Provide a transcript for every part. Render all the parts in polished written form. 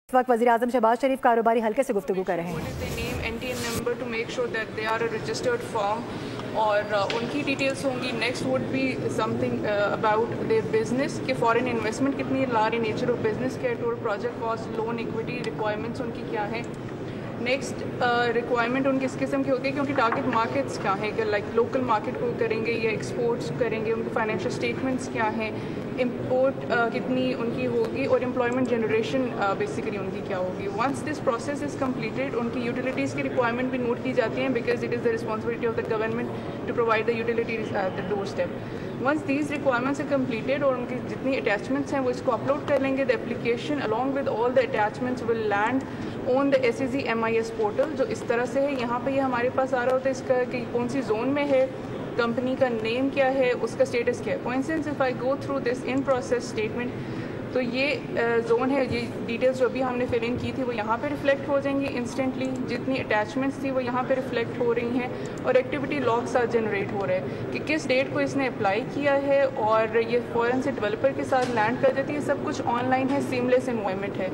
اس وقت وزیراعظم شہباز شریف کاروباری حلقے سے گفتگو کر رہے ہیں اور ان کی ڈیٹیلز ہوں گی. Next would be something about their business کہ فارن انویسٹمنٹ کتنی ہے, لارج نیچر آف بزنس کیا ہے, total project cost, loan equity requirements ان کی کیا ہیں. نیکسٹ ریکوائرمنٹ ان کی اس قسم کی ہوتی ہے کیونکہ ٹارگیٹ مارکیٹس کیا ہیں, کہ لائک لوکل مارکیٹ کو کریں گے یا ایکسپورٹس کریں گے, ان کے فائنینشیل اسٹیٹمنٹس کیا ہیں, امپورٹ کتنی ان کی ہوگی, اور امپلائمنٹ جنریشن بیسیکلی ان کی کیا ہوگی. Once this process is completed ان کی یوٹیلیٹیز کی ریکوائرمنٹ بھی نوٹ کی جاتی ہیں, because it is the responsibility of the government to provide the utilities at the doorstep. Once these requirements are completed اور ان کی جتنی اٹیچمنٹس ہیں وہ اس کو اپلوڈ کر لیں گے, the application along with all the attachments will land on the SEZ MIS portal, جو اس طرح سے ہے. یہاں پہ یہ ہمارے پاس آ رہا ہوتا ہے اس کا کہ کون سی زون میں ہے, کمپنی کا نیم کیا ہے, اس کا اسٹیٹس کیا ہے. For instance if I go through this in process statement, تو یہ زون ہے, یہ ڈیٹیلز جو ابھی ہم نے فل ان کی تھی وہ یہاں پہ ریفلیکٹ ہو جائیں گی انسٹنٹلی, جتنی اٹیچمنٹس تھی وہ یہاں پہ ریفلیکٹ ہو رہی ہیں, اور ایکٹیویٹی لاگ ساتھ جنریٹ ہو رہا ہے کہ کس ڈیٹ کو اس نے اپلائی کیا ہے, اور یہ فوراً سے ڈیولپر کے ساتھ لینڈ کر دیتی ہے. سب کچھ آن لائن ہے, سیملیس انوائرمنٹ ہے.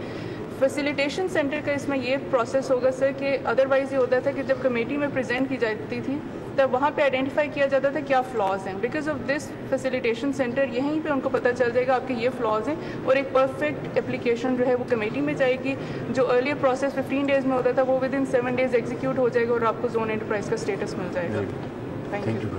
فیسیلیٹیشن سینٹر کا اس میں یہ پروسیس ہوگا سر کہ ادروائز یہ ہوتا تھا کہ جب کمیٹی میں پریزنٹ کی جاتی تھی تب وہاں پہ آئیڈینٹیفائی کیا جاتا تھا کیا فلاز ہیں. Because of this facilitation centre یہیں پہ ان کو پتہ چل جائے گا آپ کے یہ فلاز ہیں, اور ایک پرفیکٹ اپلیکیشن جو ہے وہ کمیٹی میں جائے گی. جو ارلیئر پروسیس 15 days میں ہوتا تھا وہ ود ان 7 days ایگزیکیوٹ ہو جائے گا, اور آپ کو زون انٹرپرائز کا اسٹیٹس مل جائے گا. Thank you.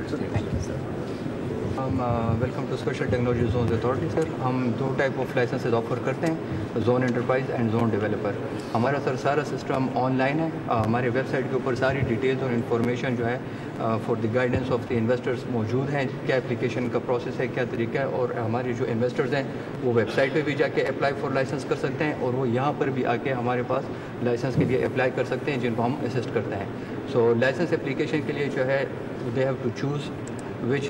Welcome to special technology zones authority. Sir ہم 2 ٹائپ آف لائسنسز آفر کرتے ہیں, zone enterprise and zone developer. ہمارا سر سارا سسٹم آن لائن ہے, ہمارے ویب سائٹ کے اوپر ساری ڈیٹیلز اور انفارمیشن جو ہے for the guidance of the investors موجود ہیں, کیا اپلیکیشن کا پروسیس ہے, کیا طریقہ ہے, اور ہمارے جو انویسٹرز ہیں وہ ویب سائٹ پہ بھی جا کے اپلائی فار لائسنس کر سکتے ہیں, اور وہ یہاں پر بھی آ کے ہمارے پاس لائسنس کے لیے اپلائی کر سکتے ہیں, جن کو ہم اسسٹ کرتے ہیں. سو لائسنس اپلیکیشن کے لیے جو ہے they have to choose which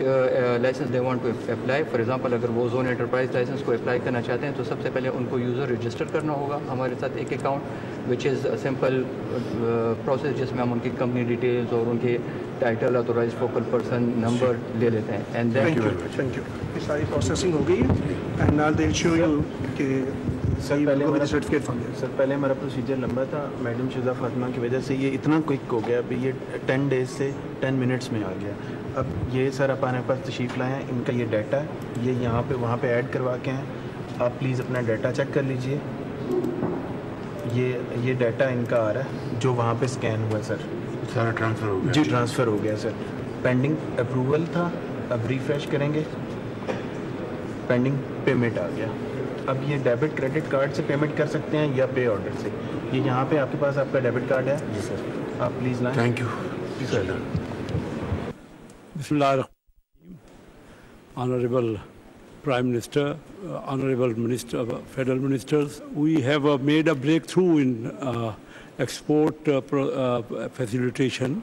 license they want to apply. For example اگر وہ زون انٹرپرائز لائسنس کو اپلائی کرنا چاہتے ہیں تو سب سے پہلے ان کو یوزر رجسٹر کرنا ہوگا ہمارے ساتھ ایک account, which is simple process جس میں ہم ان کی کمپنی ڈیٹیلز اور ان کے title, authorize focal person, number لے لیتے ہیں. And thank you. یہ ساری پروسیسنگ ہو گئی and now they will show you کہ سر پہلے ہمارا پروسیجر لمبا تھا, میڈم شہزہ فاطمہ کی وجہ سے یہ اتنا کوئک ہو گیا, ابھی یہ 10 days سے 10 minutes میں آ گیا. اب یہ سر آپ ہمارے پاس تشریف لائے ہیں, ان کا یہ ڈیٹا ہے, یہ یہاں پہ وہاں پہ ایڈ کروا کے ہیں. آپ پلیز اپنا ڈیٹا چیک کر لیجئے. یہ ڈیٹا ان کا آ رہا ہے جو وہاں پہ اسکین ہوا ہے سر, سارا ٹرانسفر ہو گیا. جی ٹرانسفر ہو گیا سر. پینڈنگ اپروول تھا, اب ریفریش کریں گے, پینڈنگ پیمنٹ آ گیا. اب یہ ڈیبٹ کریڈٹ کارڈ سے پیمنٹ کر سکتے ہیں یا پے آرڈر سے. یہ یہاں پہ آپ کے پاس آپ کا ڈیبٹ کارڈ ہے جی سر, آپ پلیز لائیں. Thank you. Bismillah ar-Rahman. Honorable Prime Minister, Honorable Minister, Federal Ministers, we have made a breakthrough in export facilitation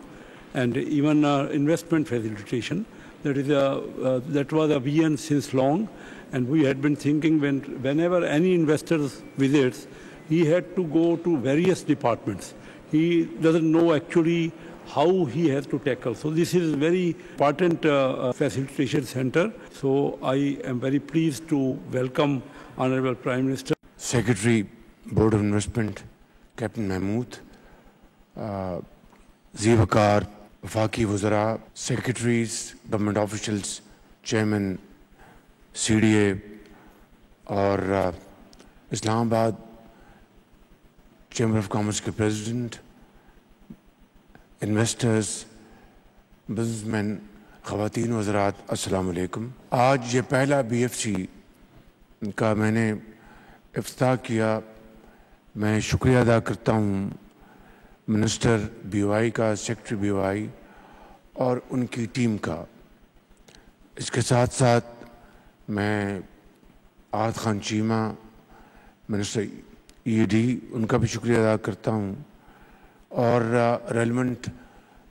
and even investment facilitation. That was a vision since long, and we had been thinking whenever any investor visits, he had to go to various departments. He doesn't know actually how he has to tackle. So this is very important facilitation center. So I am very pleased to welcome Honorable Prime Minister. Secretary, Board of Investment, Captain Mahmood, Zivakar, Wafaki Wuzara, Secretaries, Government Officials, Chairman, CDA, اور اسلام آباد chamber of commerce کے president, investors, business man, خواتین و حضرات, السلام علیکم. آج یہ پہلا BFC کا میں نے افتتاح کیا. میں شکریہ ادا کرتا ہوں منسٹر BOI کا, سیکرٹری BOI اور ان کی ٹیم کا. اس کے ساتھ ساتھ میں آحد خان چیمہ, منسٹر ED, ان کا بھی شکریہ ادا کرتا ہوں, اور ریلیونٹ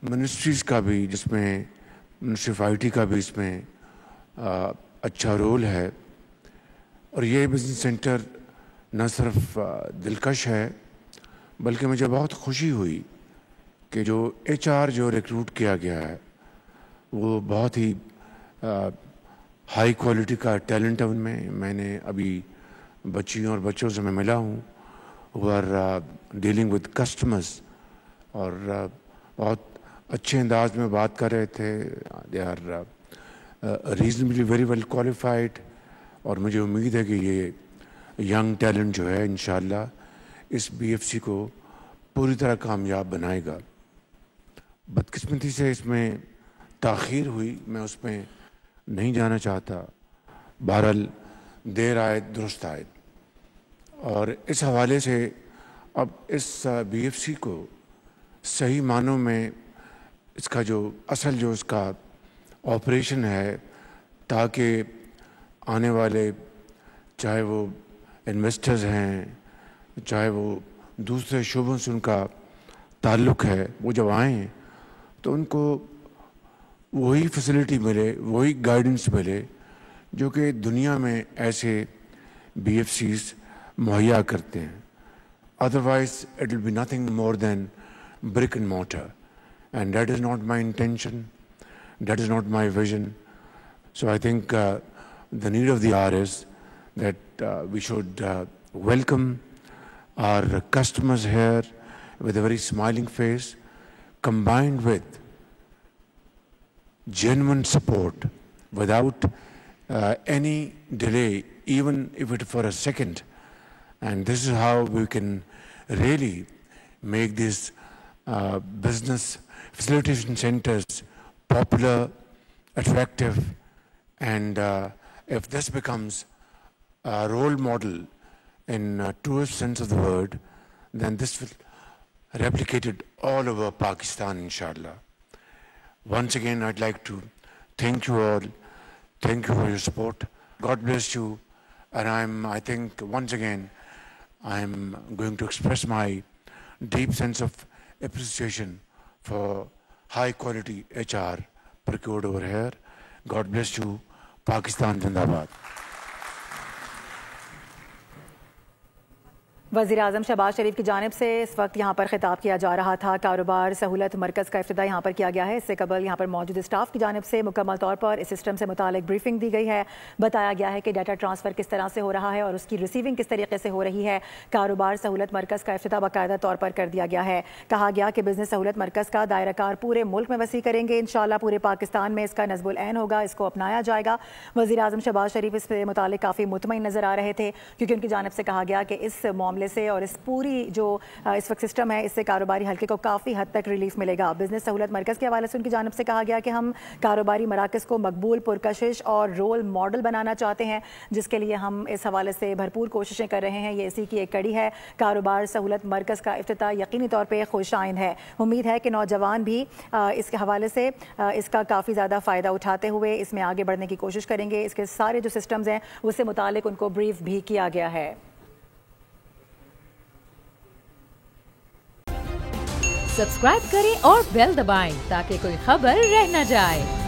منسٹریز کا بھی, جس میں منسٹری آف IT کا بھی اس میں اچھا رول ہے. اور یہ بزنس سینٹر نہ صرف دلکش ہے بلکہ مجھے بہت خوشی ہوئی کہ جو HR جو ریکروٹ کیا گیا ہے وہ بہت ہی ہائی کوالٹی کا ٹیلنٹ ہے ان میں. میں نے ابھی بچیوں اور بچوں سے میں ملا ہوں, who are dealing with customers اور بہت اچھے انداز میں بات کر رہے تھے. They are reasonably very well qualified اور مجھے امید ہے کہ یہ ینگ ٹیلنٹ جو ہے انشاءاللہ اس BFC کو پوری طرح کامیاب بنائے گا. بدقسمتی سے اس میں تاخیر ہوئی, میں اس میں نہیں جانا چاہتا. بہرحال دیر آئے درست آئے, اور اس حوالے سے اب اس BFC کو صحیح معنوں میں اس کا جو اصل جو اس کا آپریشن ہے, تاکہ آنے والے چاہے وہ انویسٹرز ہیں, چاہے وہ دوسرے شعبوں سے ان کا تعلق ہے, وہ جب آئیں تو ان کو وہی فیسلٹی ملے, وہی گائیڈنس ملے جو کہ دنیا میں ایسے BFCs مہیا کرتے ہیں. Otherwise it will be nothing more than brick and mortar, and that is not my intention, that is not my vision. So I think the need of the hour is that we should welcome our customers here with a very smiling face, combined with genuine support without any delay, even if it for a second. And this is how we can really make this business facilitation centers popular, attractive, and if this becomes a role model in truest sense of the word, then this will replicate it all over Pakistan, inshallah. Once again, I'd like to thank you all. Thank you for your support. God bless you. And I think once again, I'm going to express my deep sense of appreciation for high quality HR procured over here. God bless you. Pakistan Zindabad. وزیر اعظم شہباز شریف کی جانب سے اس وقت یہاں پر خطاب کیا جا رہا تھا. کاروبار سہولت مرکز کا افتتاح یہاں پر کیا گیا ہے. اس سے قبل یہاں پر موجود اسٹاف کی جانب سے مکمل طور پر اس سسٹم سے متعلق بریفنگ دی گئی ہے. بتایا گیا ہے کہ ڈیٹا ٹرانسفر کس طرح سے ہو رہا ہے اور اس کی ریسیونگ کس طریقے سے ہو رہی ہے. کاروبار سہولت مرکز کا افتتاح باقاعدہ طور پر کر دیا گیا ہے. کہا گیا کہ بزنس سہولت مرکز کا دائرہ کار پورے ملک میں وسیع کریں گے. انشاءاللہ پورے پاکستان میں اس کا نصب العین ہوگا, اس کو اپنایا جائے گا. وزیر اعظم شہباز شریف اس سے متعلق کافی مطمئن نظر آ رہے تھے, کیونکہ ان کی جانب سے کہا گیا کہ اس معاملے سے اور اس پوری جو اس وقت سسٹم ہے اس سے کاروباری حلقے کو کافی حد تک ریلیف ملے گا. بزنس سہولت مرکز کے حوالے سے ان کی جانب سے کہا گیا کہ ہم کاروباری مراکز کو مقبول, پرکشش اور رول ماڈل بنانا چاہتے ہیں, جس کے لیے ہم اس حوالے سے بھرپور کوششیں کر رہے ہیں. یہ اسی کی ایک کڑی ہے. کاروبار سہولت مرکز کا افتتاح یقینی طور پہ خوش آئند ہے. امید ہے کہ نوجوان بھی اس کے حوالے سے اس کا کافی زیادہ فائدہ اٹھاتے ہوئے اس میں آگے بڑھنے کی کوشش کریں گے. اس کے سارے جو سسٹمز ہیں اس سے متعلق ان کو بریف بھی کیا گیا ہے. سبسکرائب کریں اور بیل دبائیں تاکہ کوئی خبر رہ نہ جائے.